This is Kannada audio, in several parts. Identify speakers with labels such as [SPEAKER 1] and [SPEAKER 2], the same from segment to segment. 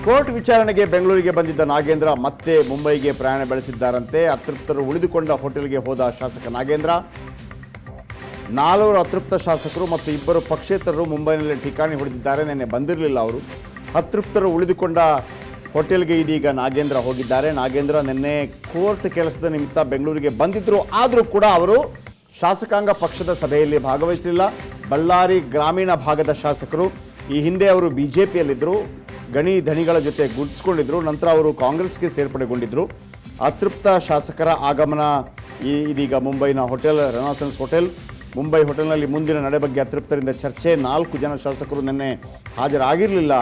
[SPEAKER 1] ಕೋರ್ಟ್ ವಿಚಾರಣೆಗೆ ಬೆಂಗಳೂರಿಗೆ ಬಂದಿದ್ದ ನಾಗೇಂದ್ರ ಮತ್ತೆ ಮುಂಬೈಗೆ ಪ್ರಯಾಣ ಬೆಳೆಸಿದ್ದಾರಂತೆ. ಅತೃಪ್ತರು ಉಳಿದುಕೊಂಡ ಹೋಟೆಲ್ಗೆ ಹೋದ ಶಾಸಕ ನಾಗೇಂದ್ರ 4 ಅತೃಪ್ತ ಶಾಸಕರು ಮತ್ತು 2 ಪಕ್ಷೇತರರು ಮುಂಬೈನಲ್ಲಿ ಠಿಕಾಣಿ ಹೊಡೆದಿದ್ದಾರೆ. ನಿನ್ನೆ ಬಂದಿರಲಿಲ್ಲ ಅವರು. ಅತೃಪ್ತರು ಉಳಿದುಕೊಂಡ ಹೋಟೆಲ್ಗೆ ಇದೀಗ ನಾಗೇಂದ್ರ ಹೋಗಿದ್ದಾರೆ. ನಾಗೇಂದ್ರ ನಿನ್ನೆ ಕೋರ್ಟ್ ಕೆಲಸದ ನಿಮಿತ್ತ ಬೆಂಗಳೂರಿಗೆ ಬಂದಿದ್ದರು. ಆದರೂ ಕೂಡ ಅವರು ಶಾಸಕಾಂಗ ಪಕ್ಷದ ಸಭೆಯಲ್ಲಿ ಭಾಗವಹಿಸಲಿಲ್ಲ. ಬಳ್ಳಾರಿ ಗ್ರಾಮೀಣ ಭಾಗದ ಶಾಸಕರು. ಈ ಹಿಂದೆ ಅವರು ಬಿಜೆಪಿಯಲ್ಲಿದ್ದರು, ಗಣಿ ಧಣಿಗಳ ಜೊತೆ ಗುರುತಿಸಿಕೊಂಡಿದ್ದರು. ನಂತರ ಅವರು ಕಾಂಗ್ರೆಸ್ಗೆ ಸೇರ್ಪಡೆಗೊಂಡಿದ್ದರು. ಅತೃಪ್ತ ಶಾಸಕರ ಆಗಮನ ಇದೀಗ ಮುಂಬೈನ ಹೋಟೆಲ್ ರೆನಾಸೆನ್ಸ್ ಹೋಟೆಲ್. ಮುಂಬೈ ಹೋಟೆಲ್ನಲ್ಲಿ ಮುಂದಿನ ನಡೆ ಬಗ್ಗೆ ಅತೃಪ್ತರಿಂದ ಚರ್ಚೆ. 4 ಜನ ಶಾಸಕರು ನಿನ್ನೆ ಹಾಜರಾಗಿರಲಿಲ್ಲ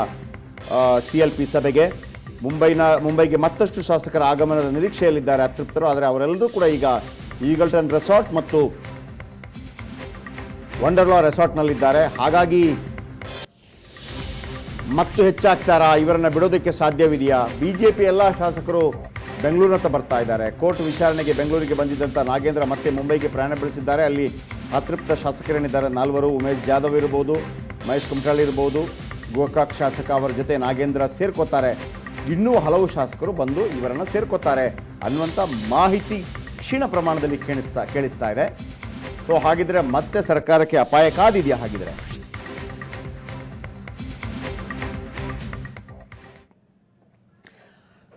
[SPEAKER 1] CLP ಸಭೆಗೆ. ಮುಂಬೈಗೆ ಮತ್ತಷ್ಟು ಶಾಸಕರ ಆಗಮನದ ನಿರೀಕ್ಷೆಯಲ್ಲಿದ್ದಾರೆ ಅತೃಪ್ತರು. ಆದರೆ ಅವರೆಲ್ಲರೂ ಕೂಡ ಈಗ ಈಗಲ್ಟನ್ ರೆಸಾರ್ಟ್ ಮತ್ತು ವಂಡರ್ಲಾ ರೆಸಾರ್ಟ್ನಲ್ಲಿದ್ದಾರೆ. ಹಾಗಾಗಿ ಮತ್ತು ಹೆಚ್ಚಾಗ್ತಾರಾ? ಇವರನ್ನು ಬಿಡೋದಕ್ಕೆ ಸಾಧ್ಯವಿದೆಯಾ? ಬಿಜೆಪಿ ಎಲ್ಲ ಶಾಸಕರು ಬೆಂಗಳೂರಿನತ್ತ ಬರ್ತಾ ಇದ್ದಾರೆ. ಕೋರ್ಟ್ ವಿಚಾರಣೆಗೆ ಬೆಂಗಳೂರಿಗೆ ಬಂದಿದ್ದಂಥ ನಾಗೇಂದ್ರ ಮತ್ತೆ ಮುಂಬೈಗೆ ಪ್ರಯಾಣ ಬೆಳೆಸಿದ್ದಾರೆ. ಅಲ್ಲಿ ಅತೃಪ್ತ ಶಾಸಕರೇನಿದ್ದಾರೆ 4. ಉಮೇಶ್ ಜಾಧವ್ ಇರ್ಬೋದು, ಮಹೇಶ್ ಕುಮಟಳ್ಳಿ ಇರ್ಬೋದು, ಗೋಕಾಕ್ ಶಾಸಕ ಅವರ ಜೊತೆ ನಾಗೇಂದ್ರ ಸೇರ್ಕೋತಾರೆ. ಇನ್ನೂ ಹಲವು ಶಾಸಕರು ಬಂದು ಇವರನ್ನು ಸೇರ್ಕೋತಾರೆ ಅನ್ನುವಂಥ ಮಾಹಿತಿ ಕ್ಷೀಣ ಪ್ರಮಾಣದಲ್ಲಿ ಕೇಳಿಸ್ತಾ ಇದೆ. ಸೊ ಹಾಗಿದ್ರೆ ಮತ್ತೆ ಸರ್ಕಾರಕ್ಕೆ ಅಪಾಯ ಕಾದಿದೆಯಾ? ಹಾಗಿದ್ರೆ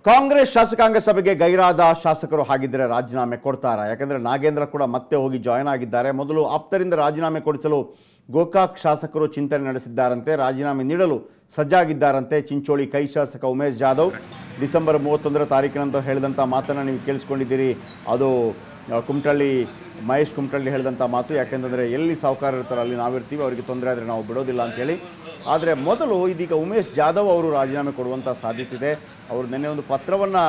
[SPEAKER 1] ಕಾಂಗ್ರೆಸ್ ಶಾಸಕಾಂಗ ಸಭೆಗೆ ಗೈರಾದ ಶಾಸಕರು ಹಾಗಿದ್ರೆ ರಾಜೀನಾಮೆ ಕೊಡ್ತಾರಾ? ಯಾಕಂದರೆ ನಾಗೇಂದ್ರ ಕೂಡ ಮತ್ತೆ ಹೋಗಿ ಜಾಯ್ನ್ ಆಗಿದ್ದಾರೆ. ಮೊದಲು ಆಪ್ತರಿಂದ ರಾಜೀನಾಮೆ ಕೊಡಿಸಲು ಗೋಕಾಕ್ ಶಾಸಕರು ಚಿಂತನೆ ನಡೆಸಿದ್ದಾರಂತೆ. ರಾಜೀನಾಮೆ ನೀಡಲು ಸಜ್ಜಾಗಿದ್ದಾರಂತೆ. ಚಿಂಚೋಳಿ ಕೈ ಶಾಸಕ ಉಮೇಶ್ ಜಾಧವ್ ಡಿಸೆಂಬರ್ 31 ತಾರೀಕಿನಂದು ಹೇಳಿದಂಥ ಮಾತನ್ನು ನೀವು ಕೇಳಿಸ್ಕೊಂಡಿದ್ದೀರಿ. ಅದು ಮಹೇಶ್ ಕುಮಟಳ್ಳಿ ಹೇಳಿದಂಥ ಮಾತು. ಯಾಕೆಂದರೆ ಎಲ್ಲಿ ಸಾಹುಕಾರ ಇರ್ತಾರೋ ಅಲ್ಲಿ ನಾವಿರ್ತೀವಿ, ಅವರಿಗೆ ತೊಂದರೆ ಆದರೆ ನಾವು ಬಿಡೋದಿಲ್ಲ ಅಂಥೇಳಿ. ಆದರೆ ಮೊದಲು ಇದೀಗ ಉಮೇಶ್ ಜಾಧವ್ ಅವರು ರಾಜೀನಾಮೆ ಕೊಡುವಂಥ ಸಾಧ್ಯತೆ ಇದೆ. ಅವರು ನಿನ್ನೆ ಒಂದು ಪತ್ರವನ್ನು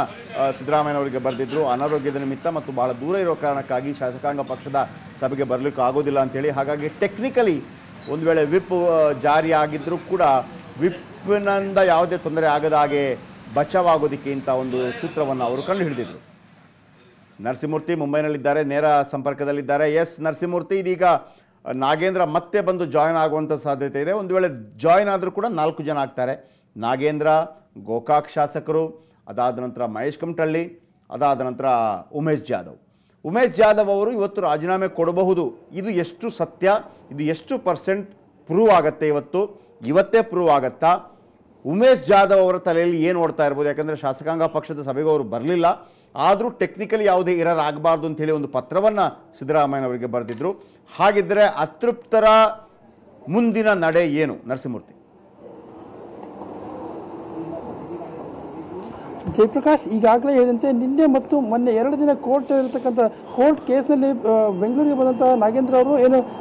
[SPEAKER 1] ಸಿದ್ದರಾಮಯ್ಯನವರಿಗೆ ಬರೆದಿದ್ದರು. ಅನಾರೋಗ್ಯದ ನಿಮಿತ್ತ ಮತ್ತು ಭಾಳ ದೂರ ಇರೋ ಕಾರಣಕ್ಕಾಗಿ ಶಾಸಕಾಂಗ ಪಕ್ಷದ ಸಭೆಗೆ ಬರಲಿಕ್ಕೆ ಆಗೋದಿಲ್ಲ ಅಂಥೇಳಿ. ಹಾಗಾಗಿ ಟೆಕ್ನಿಕಲಿ ಒಂದು ವೇಳೆ ವಿಪ್ ಜಾರಿ ಆಗಿದ್ದರೂ ಕೂಡ ವಿಪ್ನಿಂದ ಯಾವುದೇ ತೊಂದರೆ ಆಗದ ಹಾಗೆ ಬಚಾವಾಗೋದಕ್ಕೆ ಇಂಥ ಒಂದು ಸೂತ್ರವನ್ನು ಅವರು ಕಂಡು ಹಿಡಿದಿದ್ರು. ನರಸಿಂಹಮೂರ್ತಿ ಮುಂಬೈನಲ್ಲಿದ್ದಾರೆ, ನೇರ ಸಂಪರ್ಕದಲ್ಲಿದ್ದಾರೆ. ಎಸ್ ನರಸಿಂಹಮೂರ್ತಿ, ಇದೀಗ ನಾಗೇಂದ್ರ ಮತ್ತೆ ಬಂದು ಜಾಯ್ನ್ ಆಗುವಂಥ ಸಾಧ್ಯತೆ ಇದೆ. ಒಂದು ವೇಳೆ ಜಾಯ್ನ್ ಆದರೂ ಕೂಡ 4 ಜನ ಆಗ್ತಾರೆ. ನಾಗೇಂದ್ರ, ಗೋಕಾಕ್ ಶಾಸಕರು, ಅದಾದ ನಂತರ ಮಹೇಶ್ ಕುಮಟಳ್ಳಿ, ಅದಾದ ನಂತರ ಉಮೇಶ್ ಜಾಧವ್ ಅವರು ಇವತ್ತು ರಾಜೀನಾಮೆ ಕೊಡಬಹುದು. ಇದು ಎಷ್ಟು ಸತ್ಯ, ಇದು ಎಷ್ಟು % ಪ್ರೂವ್ ಆಗುತ್ತೆ? ಇವತ್ತೇ ಪ್ರೂವ್ ಆಗುತ್ತಾ? ಉಮೇಶ್ ಜಾಧವ್ ಅವರ ತಲೆಯಲ್ಲಿ ಏನು ಓಡ್ತಾ ಇರ್ಬೋದು? ಯಾಕಂದರೆ ಶಾಸಕಾಂಗ ಪಕ್ಷದ ಸಭೆಗೆ ಅವರು ಬರಲಿಲ್ಲ, ಆದರೂ ಟೆಕ್ನಿಕಲಿ ಯಾವುದೇ ಎರರ್ ಆಗಬಾರ್ದು ಅಂಥೇಳಿ ಒಂದು ಪತ್ರವನ್ನು ಸಿದ್ದರಾಮಯ್ಯನವರಿಗೆ ಬರೆದಿದ್ದರು. ಹಾಗಿದ್ದರೆ ಅತೃಪ್ತರ ಮುಂದಿನ ನಡೆ ಏನು ನರಸಿಂಹಮೂರ್ತಿ?
[SPEAKER 2] ಜಯಪ್ರಕಾಶ್, ಈಗಾಗಲೇ ಹೇಳಿದಂತೆ ನಿನ್ನೆ ಮತ್ತು ಮೊನ್ನೆ 2 ದಿನ ಕೋರ್ಟ್ ಕೇಸ್ನಲ್ಲಿ ಬೆಂಗಳೂರಿಗೆ ಬಂದಂಥ ನಾಗೇಂದ್ರ ಅವರು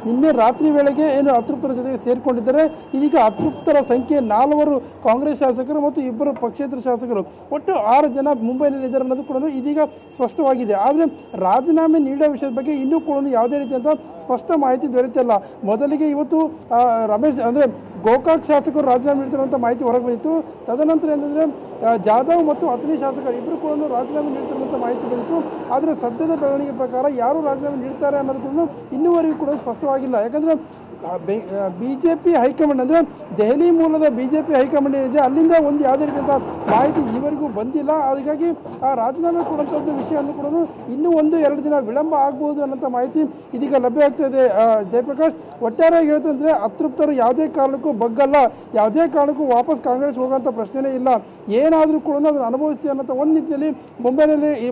[SPEAKER 2] ನಿನ್ನೆ ರಾತ್ರಿ ವೇಳೆಗೆ ಅತೃಪ್ತರ ಜೊತೆಗೆ ಸೇರಿಕೊಂಡಿದ್ದಾರೆ. ಇದೀಗ ಅತೃಪ್ತರ ಸಂಖ್ಯೆ 4 ಕಾಂಗ್ರೆಸ್ ಶಾಸಕರು ಮತ್ತು 2 ಪಕ್ಷೇತರ ಶಾಸಕರು, ಒಟ್ಟು 6 ಜನ ಮುಂಬೈನಲ್ಲಿದ್ದಾರೆ ಅನ್ನೋದು ಕೂಡ ಇದೀಗ ಸ್ಪಷ್ಟವಾಗಿದೆ. ಆದರೆ ರಾಜೀನಾಮೆ ನೀಡುವ ವಿಷಯದ ಬಗ್ಗೆ ಇನ್ನೂ ಕೂಡ ಯಾವುದೇ ರೀತಿಯಂಥ ಸ್ಪಷ್ಟ ಮಾಹಿತಿ ದೊರೆತಿಲ್ಲ. ಮೊದಲಿಗೆ ಇವತ್ತು ಗೋಕಾಕ್ ಶಾಸಕರು ರಾಜೀನಾಮೆ ನೀಡ್ತಾರೆ ಅಂತ ಮಾಹಿತಿ ಹೊರಗೆ ಬಂದಿತ್ತು. ತದನಂತರ ಏನಂದರೆ ಜಾಧವ್ ಮತ್ತು ಅತನಿ ಶಾಸಕರು ಇಬ್ಬರು ಕೂಡ ರಾಜೀನಾಮೆ ನೀಡ್ತಿರುವಂಥ ಮಾಹಿತಿ ಬಂದಿತ್ತು. ಆದರೆ ಸದ್ಯದ ಬೆಳವಣಿಗೆ ಪ್ರಕಾರ ಯಾರು ರಾಜೀನಾಮೆ ನೀಡ್ತಾರೆ ಅನ್ನೋದು ಕೂಡ ಇನ್ನೂವರೆಗೂ ಕೂಡ ಸ್ಪಷ್ಟವಾಗಿಲ್ಲ. ಯಾಕಂದರೆ ಬಿಜೆಪಿ ಹೈಕಮಾಂಡ್ ಅಂದರೆ ದೆಹಲಿ ಮೂಲದ ಬಿಜೆಪಿ ಹೈಕಮಾಂಡ್ ಏನಿದೆ ಅಲ್ಲಿಂದ ಒಂದು ಯಾವುದೇ ರೀತಿಯಂಥ ಮಾಹಿತಿ ಈವರೆಗೂ ಬಂದಿಲ್ಲ. ಹಾಗಾಗಿ ಆ ರಾಜೀನಾಮೆ ಕೊಡುವಂಥದ್ದು ವಿಷಯವನ್ನು ಕೂಡ ಇನ್ನೂ 1-2 ದಿನ ವಿಳಂಬ ಆಗ್ಬೋದು ಅನ್ನೋಂಥ ಮಾಹಿತಿ ಇದೀಗ ಲಭ್ಯವಾಗ್ತಾ ಇದೆ. ಜಯಪ್ರಕಾಶ್, ಒಟ್ಟಾರೆಯಾಗಿ ಹೇಳ್ತಂದ್ರೆ ಅತೃಪ್ತರು ಯಾವುದೇ ಕಾರಣಕ್ಕೂ ಬಗ್ಗಲ್ಲ, ಯಾವುದೇ ಕಾರಣಕ್ಕೂ ವಾಪಸ್ ಕಾಂಗ್ರೆಸ್ ಹೋಗುವಂಥ ಪ್ರಶ್ನೆನೇ ಇಲ್ಲ. ಏನಾದರೂ ಕೂಡ ಅದನ್ನು ಅನುಭವಿಸ್ತೀವಿ ಅನ್ನೋಂಥ ಒಂದು ನಿಟ್ಟಿನಲ್ಲಿ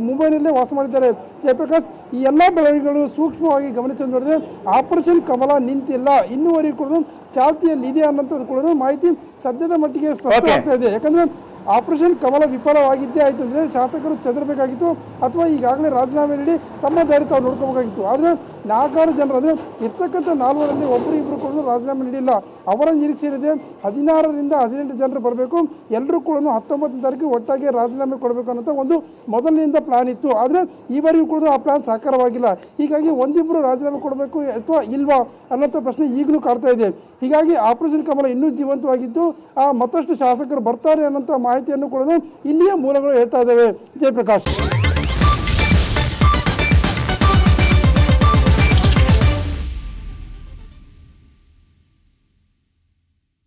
[SPEAKER 2] ಮುಂಬೈನಲ್ಲೇ ವಾಸ ಮಾಡಿದ್ದಾರೆ. ಜಯಪ್ರಕಾಶ್, ಈ ಎಲ್ಲ ಬೆಳವಣಿಗೆಗಳು ಸೂಕ್ಷ್ಮವಾಗಿ ಗಮನಿಸಿ ನೋಡಿದ್ರೆ ಆಪರೇಷನ್ ಕಮಲ ನಿಂತಿಲ್ಲ, ಇನ್ನೂವರೆಗೂ ಕೂಡ ಚಾಲ್ತಿಯಲ್ಲಿ ಇದೆ ಅನ್ನೋಂಥದ್ದು ಕೂಡ ಮಾಹಿತಿ ಸದ್ಯದ ಮಟ್ಟಿಗೆ ಸ್ಪಷ್ಟವಾಗ್ತಾ ಇದೆ. ಯಾಕಂದ್ರೆ ಆಪರೇಷನ್ ಕಮಲ ವಿಫಲವಾಗಿದ್ದೇ ಆಯಿತು ಅಂದರೆ ಶಾಸಕರು ಚದರಬೇಕಾಗಿತ್ತು ಅಥವಾ ಈಗಾಗಲೇ ರಾಜೀನಾಮೆ ನೀಡಿ ತಮ್ಮ ದಾರಿ ತಾವು ನೋಡ್ಕೋಬೇಕಾಗಿತ್ತು. ಆದರೆ 4 ಜನರು ಅಂದರೆ ಇರ್ತಕ್ಕಂಥ 4ರಲ್ಲಿ 1-2 ಕೂಡ ರಾಜೀನಾಮೆ ನೀಡಿಲ್ಲ. ಅವರ ನಿರೀಕ್ಷೆ ಏನಿದೆ 16ರಿಂದ 18 ಜನರು ಬರಬೇಕು, ಎಲ್ಲರೂ ಕೂಡ 19ನೇ ತಾರೀಕು ಒಟ್ಟಾಗಿ ರಾಜೀನಾಮೆ ಕೊಡಬೇಕು ಅನ್ನೋಂಥ ಒಂದು ಮೊದಲಿನಿಂದ ಪ್ಲಾನ್ ಇತ್ತು. ಆದರೆ ಈವರೆಗೂ ಕೂಡ ಆ ಪ್ಲಾನ್ ಸಾಕಾರವಾಗಿಲ್ಲ. ಹೀಗಾಗಿ 1-2 ರಾಜೀನಾಮೆ ಕೊಡಬೇಕು ಅಥವಾ ಇಲ್ವಾ ಅನ್ನೋಂಥ ಪ್ರಶ್ನೆ ಈಗಲೂ ಕಾಡ್ತಾ ಇದೆ. ಹೀಗಾಗಿ ಆಪರೇಷನ್ ಕಮಲ ಇನ್ನೂ ಜೀವಂತವಾಗಿದ್ದು ಮತ್ತಷ್ಟು ಶಾಸಕರು ಬರ್ತಾರೆ ಅನ್ನೋಂಥ ಮಾಹಿತಿಯನ್ನು ಕೂಡ ಇಲ್ಲಿಯ ಮೂಲಗಳು ಹೇಳ್ತಾ ಇದ್ದಾವೆ. ಜಯಪ್ರಕಾಶ್.